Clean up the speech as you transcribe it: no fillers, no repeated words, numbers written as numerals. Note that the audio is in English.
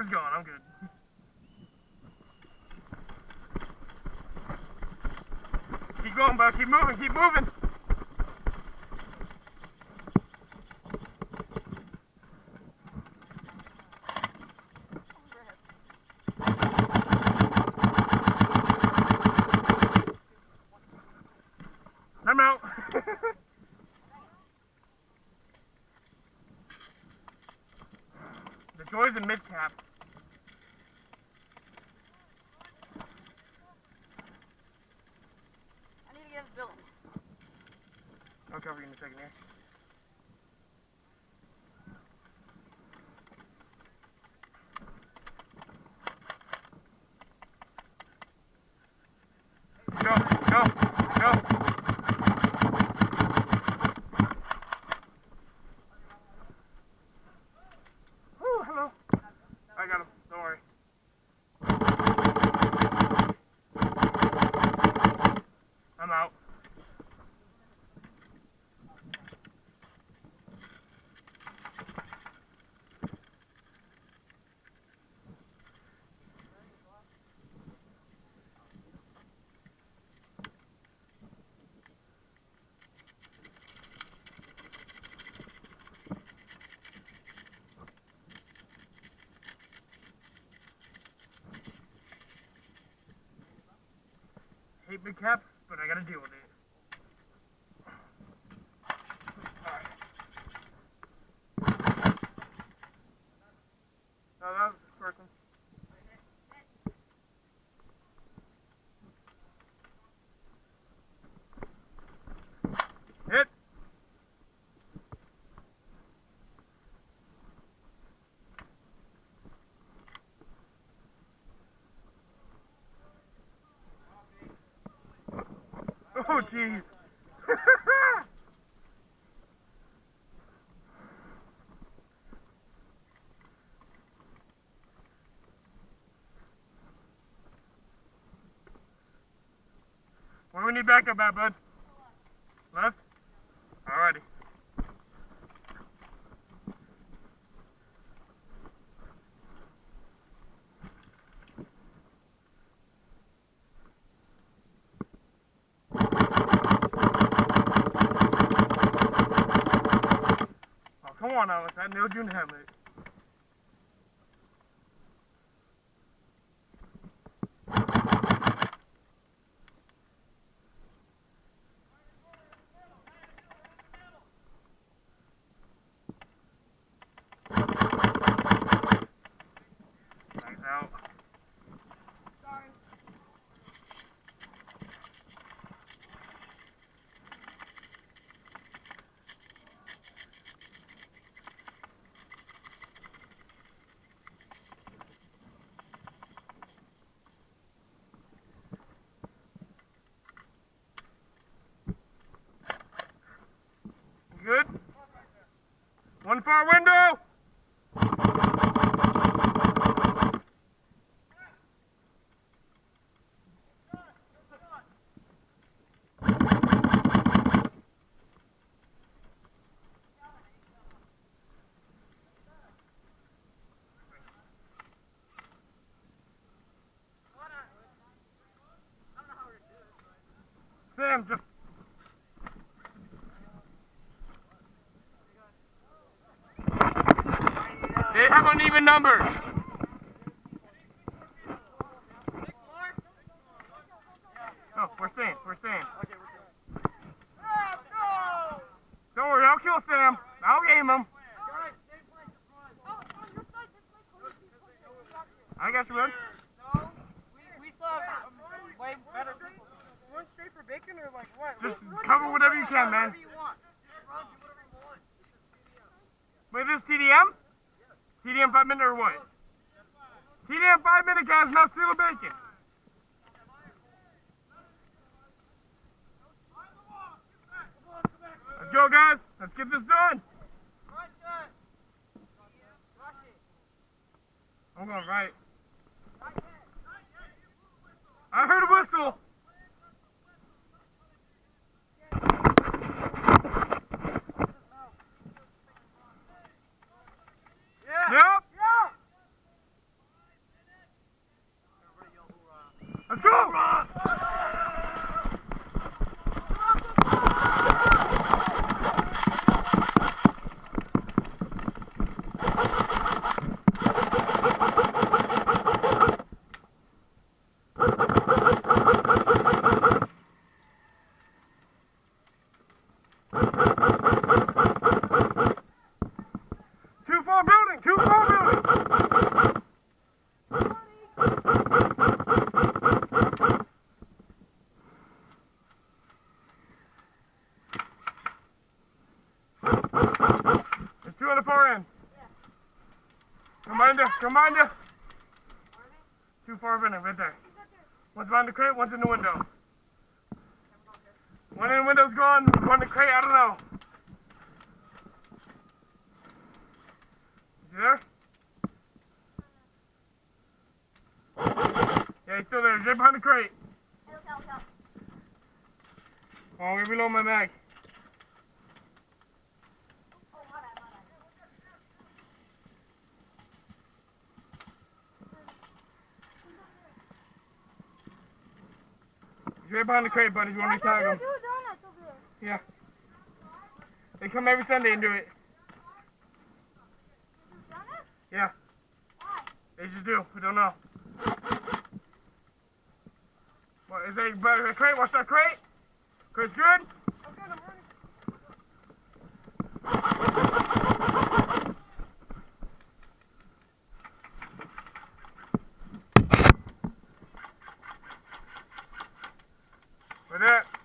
is gone. I'm good. Keep going, bud. Keep moving. Keep moving. I'm out. The joys in mid-cap. I need to get his building. I'll cover you in a second here. Go, go, go. Whew, hello. I got him. Don't worry. I'm out. Hate big cap, but I gotta deal with it. Alright. No, that was the first one. Hit! Oh, jeez. Where do we need backup at, bud? Left? Alrighty. Oh, come on, Alex. I nailed you in the helmet. Nice out. Sorry. Good? One far window! Sam, just... They have uneven numbers. Oh, we're staying. Don't worry, I'll kill Sam. I'll game him. I got you, bud. No, we still have way better people. Run straight for bacon or like what? Just cover whatever you can, man. Whatever you want. Run, do whatever you want. Wait, this is TDM? TDM 5 minute or what? TDM 5 minute, guys, not steal a bacon. Let's go, guys. Let's get this done. I'm going right. I heard a whistle. Yep. Come behind you. Too far behind, right there. One's behind the crate, one's in the window. One in the window's gone, one in the crate, I don't know. Is he there? Yeah, he's still there. He's right behind the crate. Oh, I'm gonna reload my mag. He's right behind the crate, buddy. You want me to tag him? Yeah. They come every Sunday and do it. Yeah. They just do. We don't know. What is that crate? Watch that crate. Crate's good? I'm good, I'm running. With that.